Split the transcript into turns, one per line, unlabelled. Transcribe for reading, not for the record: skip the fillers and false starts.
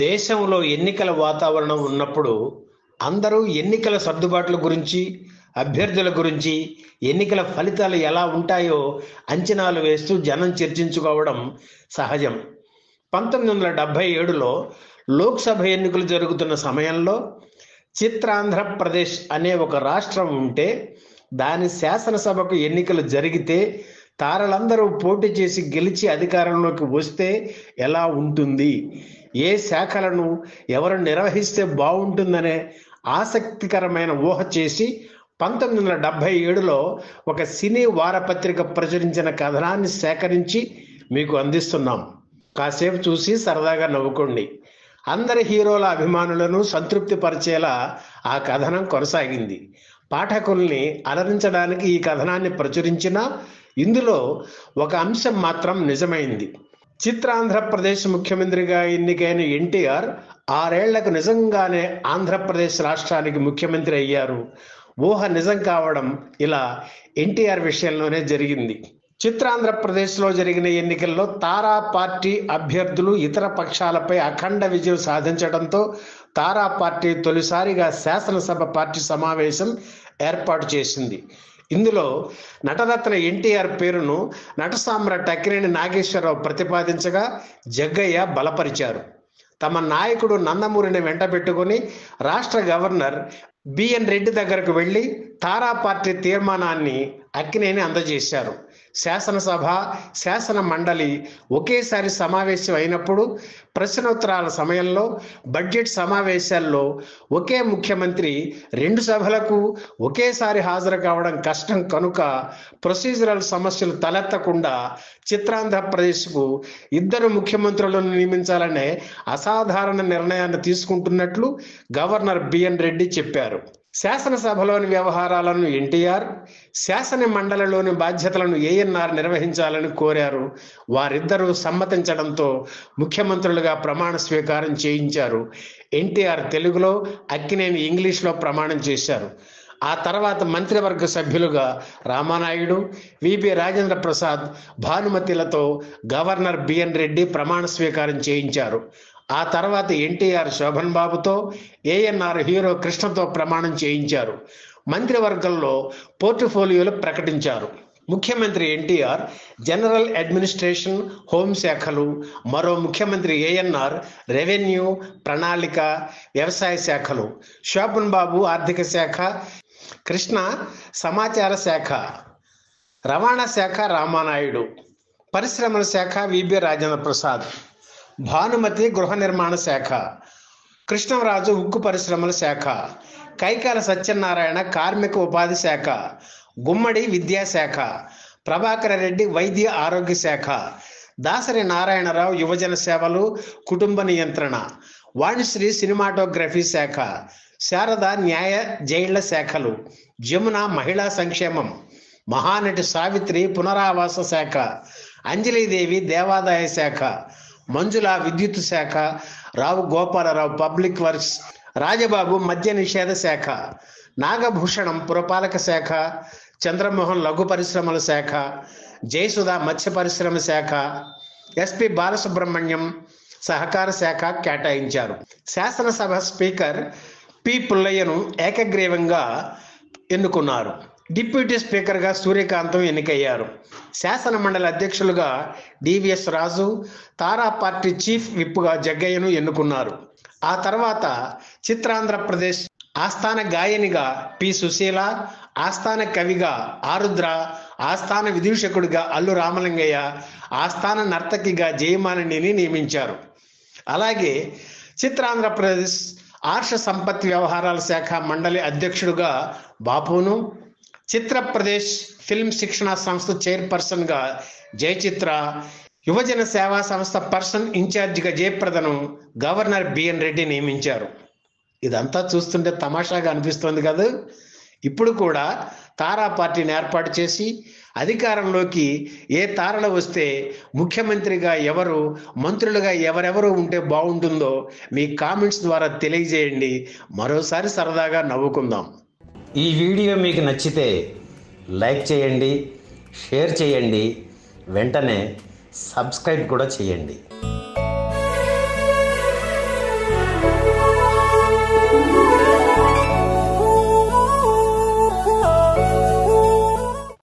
దేశంలో ఎన్నికల వాతావరణం ఉన్నప్పుడు అందరూ ఎన్నికల సర్దుబాట్ల గురించి, అభ్యర్థుల గురించి, ఎన్నికల ఫలితాలు ఎలా ఉంటాయో అంచనాలు వేస్తూ జనం చర్చించుకోవడం సహజం. 1977లో లోక్సభ ఎన్నికలు జరుగుతున్న సమయంలో చిత్రాంధ్రప్రదేశ్ అనే ఒక రాష్ట్రం ఉంటే దాని శాసనసభకు ఎన్నికలు జరిగితే తారలందరూ పోటీ చేసి గెలిచి అధికారంలోకి వస్తే ఎలా ఉంటుంది, ఏ శాఖలను ఎవరు నిర్వహిస్తే బాగుంటుందనే ఆసక్తికరమైన ఊహ చేసి 1977లో ఒక సినీ వారపత్రిక ప్రచురించిన కథనాన్ని సేకరించి మీకు అందిస్తున్నాం. కాసేపు చూసి సరదాగా నవ్వుకోండి. అందరి హీరోల అభిమానులను సంతృప్తి పరిచేలా ఆ కథనం కొనసాగింది. పాఠకుల్ని అలరించడానికి ఈ కథనాన్ని ప్రచురించినా ఇందులో ఒక అంశం మాత్రం నిజమైంది. చిత్రాంధ్రప్రదేశ్ ముఖ్యమంత్రిగా ఎన్నికైన ఎన్టీఆర్ 6 ఏళ్లకు నిజంగానే ఆంధ్రప్రదేశ్ రాష్ట్రానికి ముఖ్యమంత్రి అయ్యారు. ఊహ నిజం కావడం ఇలా ఎన్టీఆర్ విషయంలోనే జరిగింది. చిత్రాంధ్రప్రదేశ్లో జరిగిన ఎన్నికల్లో తారా పార్టీ అభ్యర్థులు ఇతర పక్షాలపై అఖండ విజయం సాధించడంతో తారా పార్టీ తొలిసారిగా శాసనసభ పార్టీ సమావేశం ఏర్పాటు చేసింది. ఇందులో నటరత్న ఎన్టీఆర్ పేరును నటసామ్రాట్ అక్కినేని నాగేశ్వరరావు ప్రతిపాదించగా జగ్గయ్య బలపరిచారు. తమ నాయకుడు నందమూరిని వెంట పెట్టుకుని రాష్ట్ర గవర్నర్ బిఎన్ రెడ్డి దగ్గరకు వెళ్ళి తారా పార్టీ తీర్మానాన్ని అక్కినేని అందజేశారు. శాసనసభ, శాసన మండలి ఒకేసారి సమావేశం అయినప్పుడు ప్రశ్నోత్తరాల సమయంలో, బడ్జెట్ సమావేశాల్లో ఒకే ముఖ్యమంత్రి 2 సభలకు ఒకేసారి హాజరు కావడం కష్టం కనుక ప్రొసీజరల్ సమస్యలు తలెత్తకుండా చిత్రాంధ్రప్రదేశ్కు 2 ముఖ్యమంత్రులను నియమించాలనే అసాధారణ నిర్ణయాన్ని తీసుకుంటున్నట్లు గవర్నర్ బిఎన్ రెడ్డి చెప్పారు. శాసనసభలోని వ్యవహారాలను ఎన్టీఆర్, శాసన మండలిలోని బాధ్యతలను ఏఎన్ఆర్ నిర్వహించాలని కోరారు. వారిద్దరూ సమ్మతించడంతో ముఖ్యమంత్రులుగా ప్రమాణ స్వీకారం చేయించారు. ఎన్టీఆర్ తెలుగులో, అక్కినేని ఇంగ్లీష్లో ప్రమాణం చేశారు. ఆ తర్వాత మంత్రివర్గ సభ్యులుగా రామానాయుడు, విపి రాజేంద్ర ప్రసాద్, భానుమతిలతో గవర్నర్ బిఎన్ రెడ్డి ప్రమాణ స్వీకారం చేయించారు. ఆ తర్వాత ఎన్టీఆర్ శోభన్ బాబుతో, ఏఎన్ఆర్ హీరో కృష్ణతో ప్రమాణం చేయించారు. మంత్రివర్గంలో పోర్ట్ఫోలియోలు ప్రకటించారు. ముఖ్యమంత్రి ఎన్టీఆర్ జనరల్ అడ్మినిస్ట్రేషన్, హోంశాఖలు, మరో ముఖ్యమంత్రి ఏఎన్ఆర్ రెవెన్యూ, ప్రణాళిక, వ్యవసాయ శాఖలు, శోభన్ బాబు ఆర్థిక శాఖ, కృష్ణ సమాచార శాఖ, రవాణా శాఖ రామానాయుడు, పరిశ్రమల శాఖ విబి రాజేంద్ర ప్రసాద్, భానుమతి గృహ నిర్మాణ శాఖ, కృష్ణరాజు ఉక్కు పరిశ్రమల శాఖ, కైకాల సత్యనారాయణ కార్మిక ఉపాధి శాఖ, గుమ్మడి విద్యాశాఖ, ప్రభాకర రెడ్డి వైద్య ఆరోగ్య శాఖ, దాసరి నారాయణరావు యువజన సేవలు కుటుంబ నియంత్రణ, వాణిశ్రీ సినిమాటోగ్రఫీ శాఖ, శారద న్యాయ జైళ్ల శాఖలు, జమున మహిళా సంక్షేమం, మహానటి సావిత్రి పునరావాస శాఖ, అంజలీదేవి దేవాదాయ శాఖ, మంజుల విద్యుత్ శాఖ, రావు గోపాలరావు పబ్లిక్ వర్క్స్, రాజబాబు మద్య నిషేధ శాఖ, నాగభూషణం పురపాలక శాఖ, చంద్రమోహన్ లఘు పరిశ్రమల శాఖ, జయసుధ మత్స్య పరిశ్రమ శాఖ, ఎస్పి బాలసుబ్రహ్మణ్యం సహకార శాఖ కేటాయించారు. శాసనసభ స్పీకర్ పి పుల్లయ్యను ఏకగ్రీవంగా ఎన్నుకున్నారు. డిప్యూటీ స్పీకర్గా సూర్యకాంతం ఎన్నికయ్యారు. శాసన మండలి అధ్యక్షులుగా డివిఎస్ రాజు, తారా పార్టీ చీఫ్ విప్గా జగ్గయ్యను ఎన్నుకున్నారు. ఆ తర్వాత చిత్రాంధ్రప్రదేశ్ ఆస్థాన గాయనిగా పి సుశీల, ఆస్థాన కవిగా ఆరుద్ర, ఆస్థాన విదూషకుడిగా అల్లు రామలింగయ్య, ఆస్థాన నర్తకిగా జయమాలినిని నియమించారు. అలాగే చిత్రాంధ్రప్రదేశ్ ఆర్ష సంపత్తి వ్యవహారాల శాఖ మండలి అధ్యక్షుడిగా బాపును, చిత్రప్రదేశ్ ఫిల్మ్ శిక్షణ సంస్థ చైర్పర్సన్గా జయచిత్ర, యువజన సేవా సంస్థ పర్సన్ ఇన్ఛార్జిగా జయప్రదను గవర్నర్ బిఎన్ రెడ్డి నియమించారు. ఇదంతా చూస్తుంటే తమాషాగా అనిపిస్తుంది కదా. ఇప్పుడు కూడా తారా పార్టీని ఏర్పాటు చేసి అధికారంలోకి ఏ తారలు వస్తే ముఖ్యమంత్రిగా ఎవరు, మంత్రులుగా ఎవరెవరు ఉంటే బాగుంటుందో మీ కామెంట్స్ ద్వారా తెలియజేయండి. మరోసారి సరదాగా నవ్వుకుందాం. ఈ వీడియో మీకు నచ్చితే లైక్ చేయండి, షేర్ చేయండి, వెంటనే సబ్స్క్రైబ్ కూడా చేయండి.